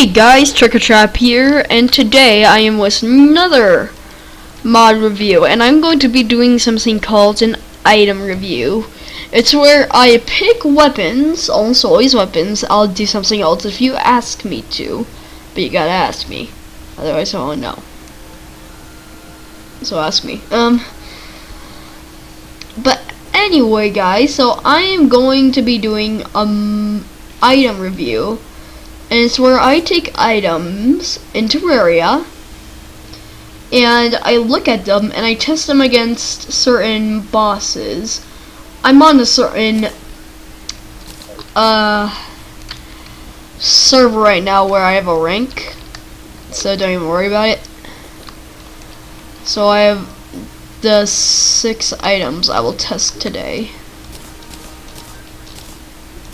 Hey guys, Trickortrap here, and today I am with another mod review, and I'm going to be doing something called an item review. It's where I pick weapons, almost always weapons. I'll do something else if you ask me to, but you gotta ask me, otherwise I won't know. So ask me. But anyway guys, so I am going to be doing item review. And it's where I take items in Terraria and I look at them and I test them against certain bosses. I'm on a certain server right now where I have a rank, so don't even worry about it. So I have the 6 items I will test today.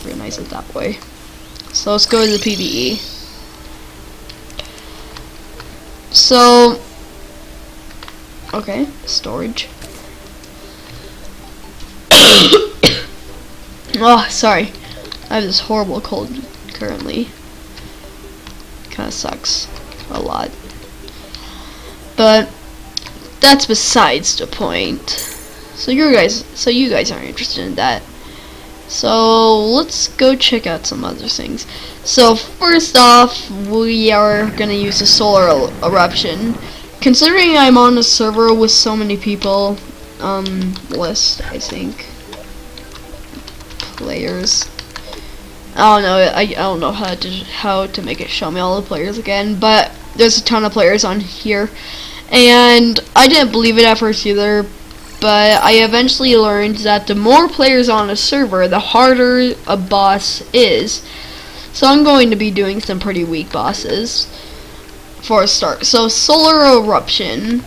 Organize it that way. So let's go to the PvE. So, okay, storage. Oh, sorry. I have this horrible cold currently. Kinda sucks a lot. But that's besides the point. So you guys aren't interested in that. So let's go check out some other things. So first off, we are gonna use the solar eruption. Considering I'm on a server with so many people, list I think players. I don't know. I don't know how to make it show me all the players again, but there's a ton of players on here, and I didn't believe it at first either. But I eventually learned that the more players on a server, the harder a boss is. So I'm going to be doing some pretty weak bosses for a start. So solar eruption,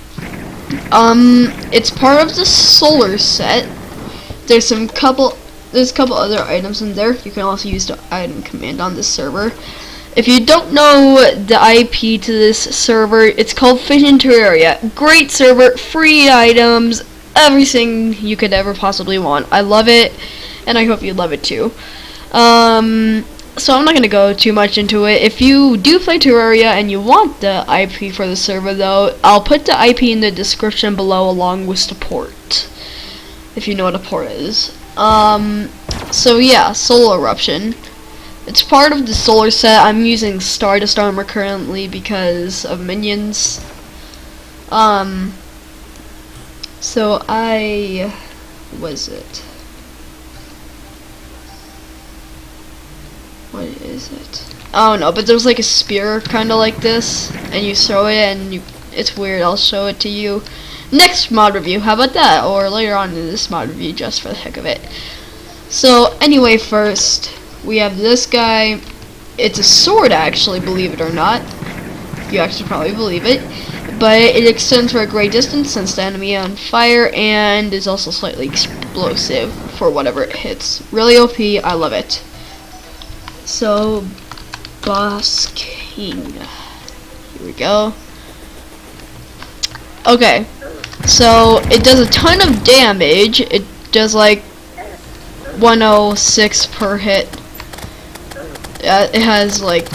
it's part of the solar set. There's a couple other items in there. You can also use the item command on this server. If you don't know the IP to this server, it's called Fission Terraria. Great server, free items, everything you could ever possibly want. I love it, and I hope you love it too. So I'm not going to go too much into it. If you do play Terraria and you want the IP for the server though, I'll put the IP in the description below along with the port, if you know what a port is. So yeah, solar eruption. It's part of the solar set. I'm using Stardust armor currently because of minions. So what is it? What is it? I don't know, but there's like a spear kind of like this, and you throw it and it's weird. I'll show it to you next mod review. How about that? Or later on in this mod review, just for the heck of it. So anyway, first we have this guy. It's a sword actually, believe it or not. You actually probably believe it. But it extends for a great distance, sends the enemy on fire, and is also slightly explosive for whatever it hits. Really OP, I love it. So, Boss King. Here we go. Okay, so it does a ton of damage. It does like 106 per hit. It has like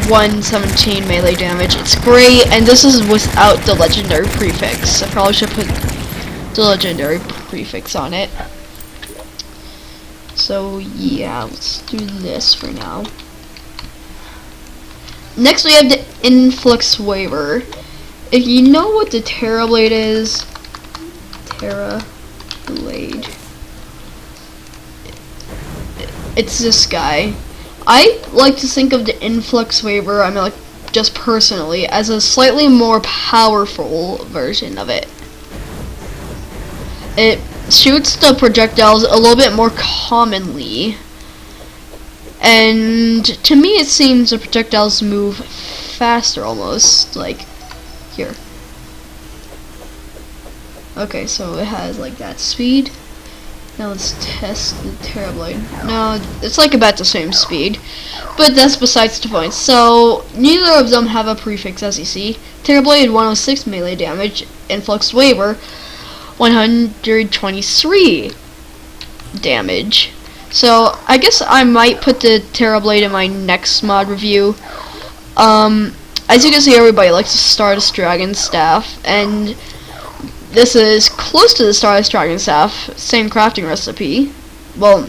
117 melee damage. It's great, and this is without the legendary prefix. I probably should put the legendary prefix on it. So yeah, let's do this for now. Next we have the influx waiver. If you know what the Terra Blade is, Terra Blade, it's this guy. I like to think of the influx waiver, I mean like just personally, as a slightly more powerful version of it. It shoots the projectiles a little bit more commonly, and to me it seems the projectiles move faster almost, like here. Okay, so it has like that speed. Now let's test the Terra Blade. No, it's like about the same speed, but that's besides the point. So neither of them have a prefix, as you see. Terra Blade 106 melee damage, Influx Waiver 123 damage. So I guess I might put the Terra Blade in my next mod review. As you can see, everybody likes the Stardust Dragon Staff, and this is close to the Stardust Dragon Staff. Same crafting recipe. Well,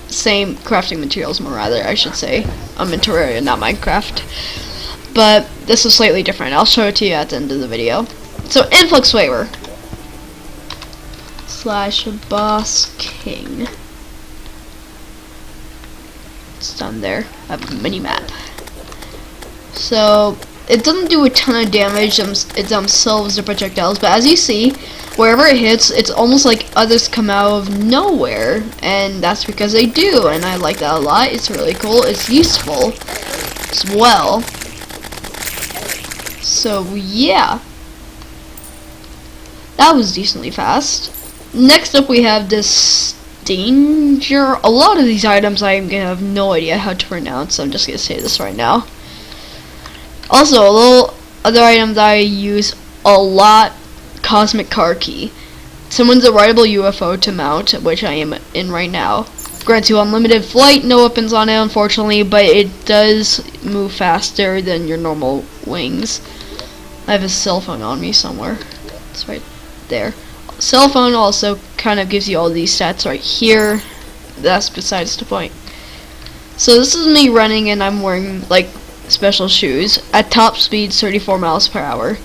same crafting materials, more rather, I should say. I'm in Terraria, not Minecraft. But this is slightly different. I'll show it to you at the end of the video. So, Influx Flavor / Boss King. It's done there. I have a mini map. So it doesn't do a ton of damage. It themselves the projectiles, but as you see, wherever it hits, it's almost like others come out of nowhere, and that's because they do. And I like that a lot. It's really cool. It's useful as well. So yeah, that was decently fast. Next up, we have this Danger. A lot of these items I am gonna have no idea how to pronounce, so I'm just gonna say this right now. Also, a little other item that I use a lot, Cosmic Car Key. Someone's a rideable UFO to mount, which I am in right now. Grants you unlimited flight, no weapons on it unfortunately, but it does move faster than your normal wings. I have a cell phone on me somewhere. It's right there. Cell phone also kind of gives you all these stats right here. That's besides the point. So this is me running, and I'm wearing like special shoes at top speed, 34 miles per hour.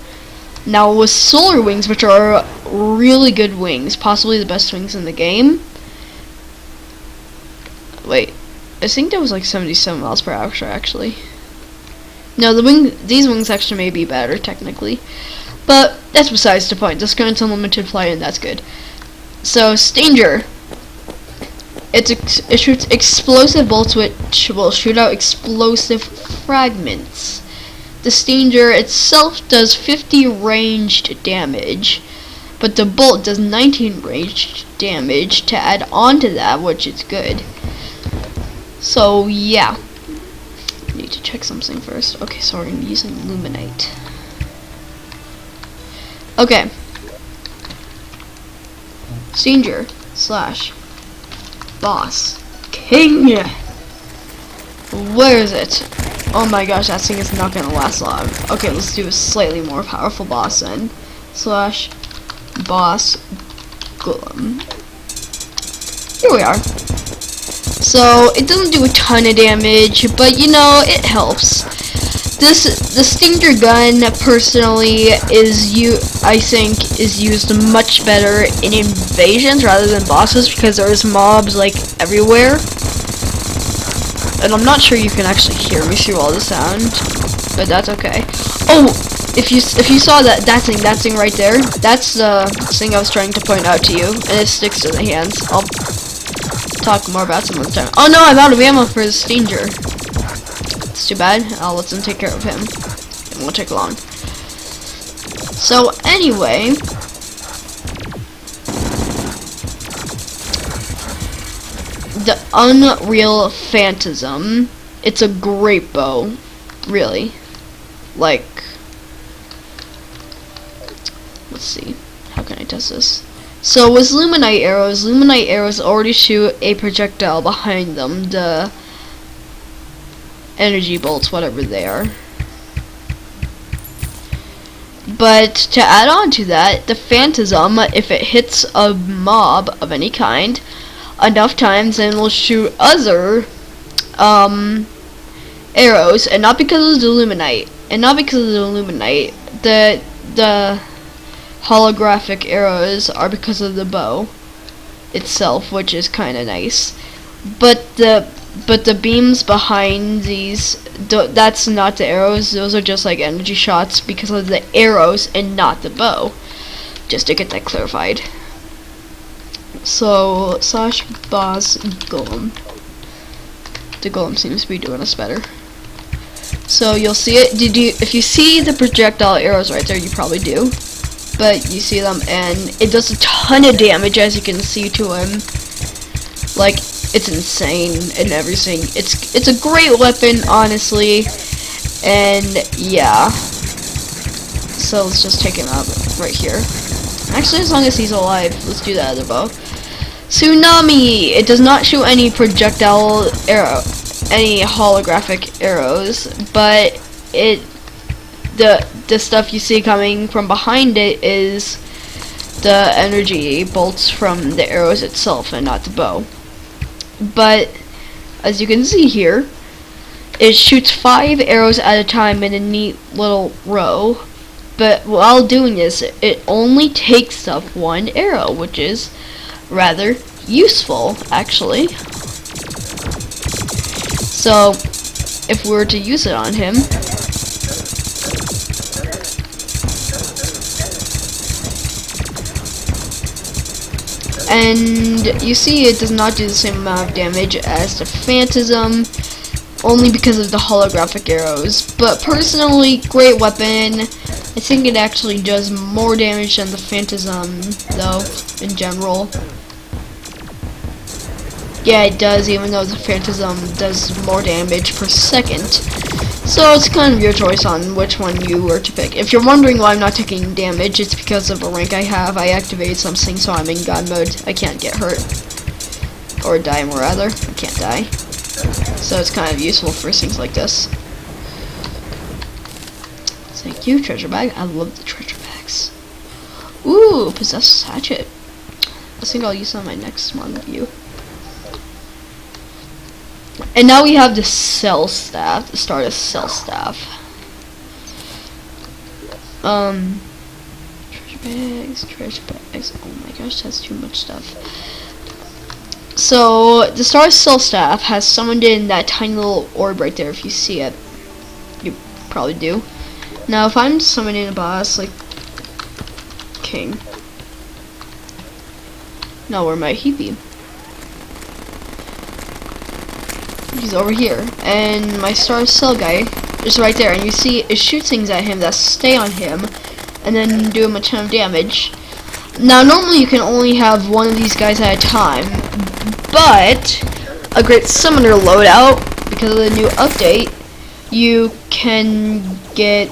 Now with solar wings, which are really good wings, possibly the best wings in the game. Wait, I think that was like 77 miles per hour actually. No, these wings actually may be better technically. But that's besides the point. This grants unlimited flight, and that's good. So, Stanger. It shoots explosive bolts which will shoot out explosive fragments. The Stanger itself does 50 ranged damage, but the bolt does 19 ranged damage to add on to that, which is good. So, yeah. I need to check something first. Okay, so I'm using Luminite. Okay. Stanger / Boss King. Where is it? Oh my gosh, that thing is not gonna last long. Okay, let's do a slightly more powerful boss then. / Boss Golem. Here we are. So it doesn't do a ton of damage, but you know, it helps. The Stinger gun personally I think is used much better in invasions rather than bosses, because there's mobs like everywhere. And I'm not sure you can actually hear me through all the sound, but that's okay. Oh, if you saw that thing right there, that's the thing I was trying to point out to you, and it sticks to the hands. I'll talk more about some other time. Oh no, I'm out of ammo for the Stinger. It's too bad. I'll let them take care of him. It won't take long. So anyway, the Unreal Phantasm. It's a great bow, really. Like, let's see. How can I test this? So with Luminite arrows already shoot a projectile behind them. The energy bolts, whatever they are. But to add on to that, the Phantasm, if it hits a mob of any kind enough times, then will shoot other arrows, and not because of the Luminite. The holographic arrows are because of the bow itself, which is kind of nice. But the beams behind these, that's not the arrows. Those are just like energy shots because of the arrows and not the bow. Just to get that clarified. So / Boss Golem. The Golem seems to be doing us better. So you'll see it. If you see the projectile arrows right there, you probably do. But you see them, and it does a ton of damage, as you can see to him. Like, it's insane and everything. It's a great weapon, honestly. And yeah. So let's just take him out right here. Actually, as long as he's alive, let's do that other bow. Tsunami. It does not shoot any projectile arrow, any holographic arrows, but the stuff you see coming from behind it is the energy bolts from the arrows itself and not the bow. But as you can see here, it shoots 5 arrows at a time in a neat little row. But while doing this, it only takes up 1 arrow, which is rather useful, actually. So, if we were to use it on him, and you see it does not do the same amount of damage as the Phantasm, only because of the holographic arrows. But personally, great weapon. I think it actually does more damage than the Phantasm, though, in general. Yeah, it does, even though the Phantasm does more damage per second. So it's kind of your choice on which one you were to pick. If you're wondering why I'm not taking damage, it's because of a rank I have. I activated something, so I'm in God mode. I can't get hurt. Or die, more rather. I can't die. So it's kind of useful for things like this. Thank you, treasure bag. I love the treasure bags. Ooh, possessed hatchet. I think I'll use that on my next one review. And now we have the cell staff, the stardust cell staff. Treasure bags. Oh my gosh, that's too much stuff. So the stardust cell staff has summoned in that tiny little orb right there. If you see it, you probably do. Now, if I'm summoning a boss like King, now where might he be? He's over here, and my star cell guy is right there, and you see it shoots things at him that stay on him and then do him a ton of damage. Now normally you can only have one of these guys at a time, but a great summoner loadout, because of the new update, you can get